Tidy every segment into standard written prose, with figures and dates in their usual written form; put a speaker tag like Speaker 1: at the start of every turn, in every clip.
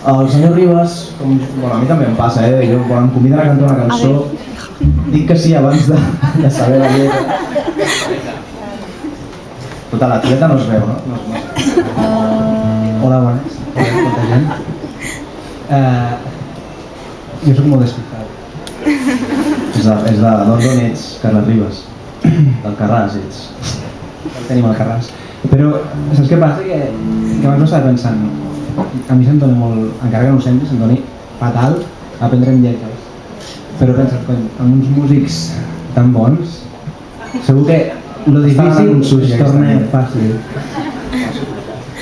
Speaker 1: El senyor Ribas, bueno, a mi també em passa, jo quan em conviden a cantar una cançó dic que sí abans de saber la lletra. Tota la tieta no es veu, no?
Speaker 2: Hola, bones. Tota gent. Jo soc molt despistat.
Speaker 1: És de d'on ets, Carles Ribas? D'Alcarràs ets.
Speaker 2: Tenim el Carràs. Però saps què passa? Que abans no estava pensant. A mi se'm dona molt, encara que no ho senti, se'm doni fatal aprendre'm lletres. Però pensa't, amb uns músics tan bons, segur que lo difícil es torna fàcil.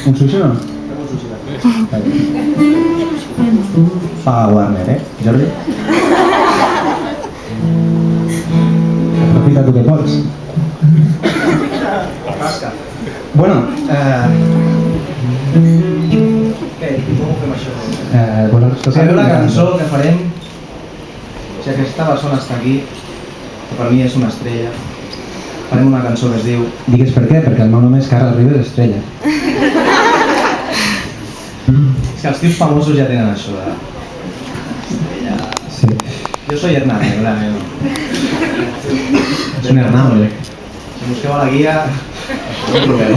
Speaker 2: Un sushi o no?
Speaker 1: Paga Warner, Jordi?
Speaker 2: Aprofita tu que pots. Bueno,
Speaker 1: Com ho fem això?
Speaker 2: Sabeu
Speaker 1: La cançó que farem, si aquesta persona està aquí, que per mi és una estrella, farem una cançó que es diu...
Speaker 2: Digues per què? Perquè el meu nom és Carles Ribas Estrella.
Speaker 1: És que els tios famosos ja tenen això de... Estrella...
Speaker 2: Sí.
Speaker 1: Jo soy Hernán, clarament.
Speaker 2: És un Hernán.
Speaker 1: Si busqueu a la guia, no ho trobeu.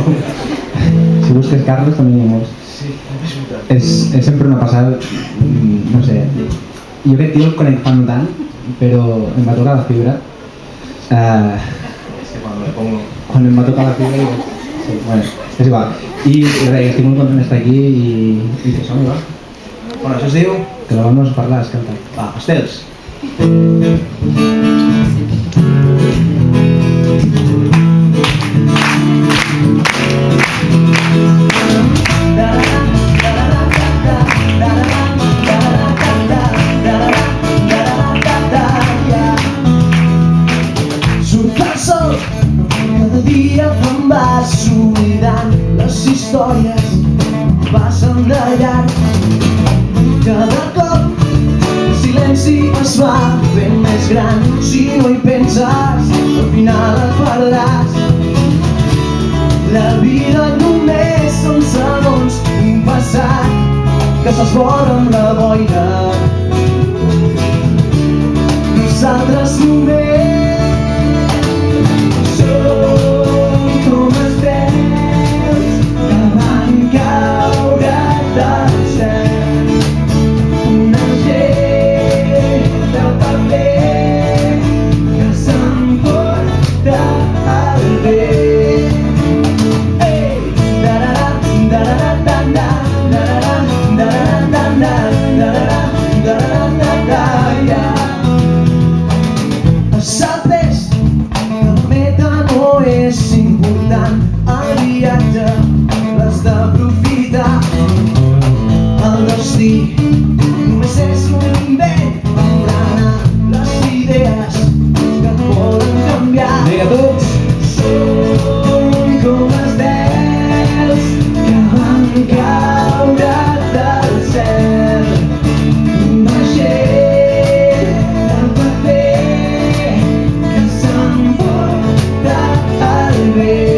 Speaker 2: Si busques Carles també hi ha molts.
Speaker 1: Sí,
Speaker 2: és sempre una passada, no sé, jo aquest tio el conec fa no tant, però em va tocar la fibra.
Speaker 1: Es que cuando le pongo...
Speaker 2: Quan em va tocar la fibra, sí, bueno, és igual. I res, estic molt content d'estar aquí i que som igual.
Speaker 1: Bueno, això es diu...
Speaker 2: Que la vamos a parlar, escolta.
Speaker 1: Va, pastels.
Speaker 3: Cada dia te'n vas oblidant, les històries passen de llarg. Cada cop el silenci es va fent més gran. Si no hi penses, al final et perdràs. La vida només són segons, un passat que s'esborra amb la boira. Nosaltres només només és un invent per frenar les idees que et poden canviar.
Speaker 1: Vinga, tots!
Speaker 3: Som com estels que van caure del cel. Un vaixell de paper que s'emporta el vent.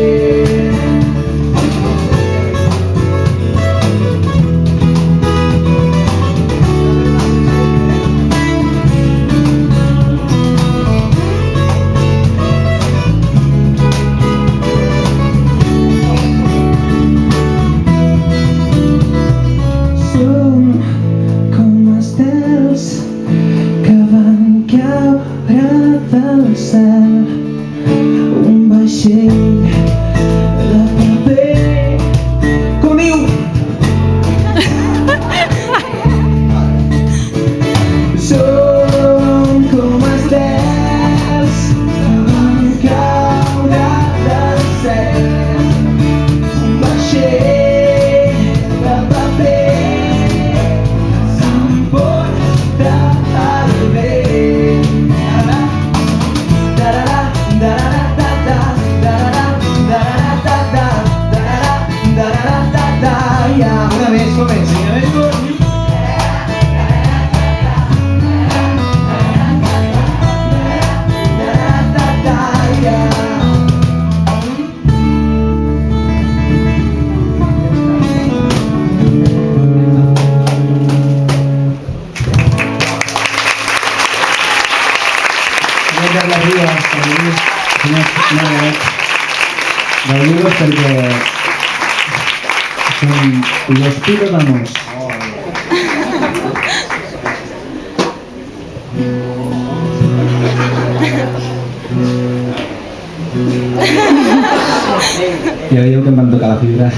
Speaker 3: Del cel, un vaixell de paper. Com diu? Som com estels que van caure del cel, un vaixell de paper que s'emporta el vent. Una vez, comença, una vez,
Speaker 2: Aplaudim-los perquè són los putos amos. Ja veieu que em van tocar la fibra.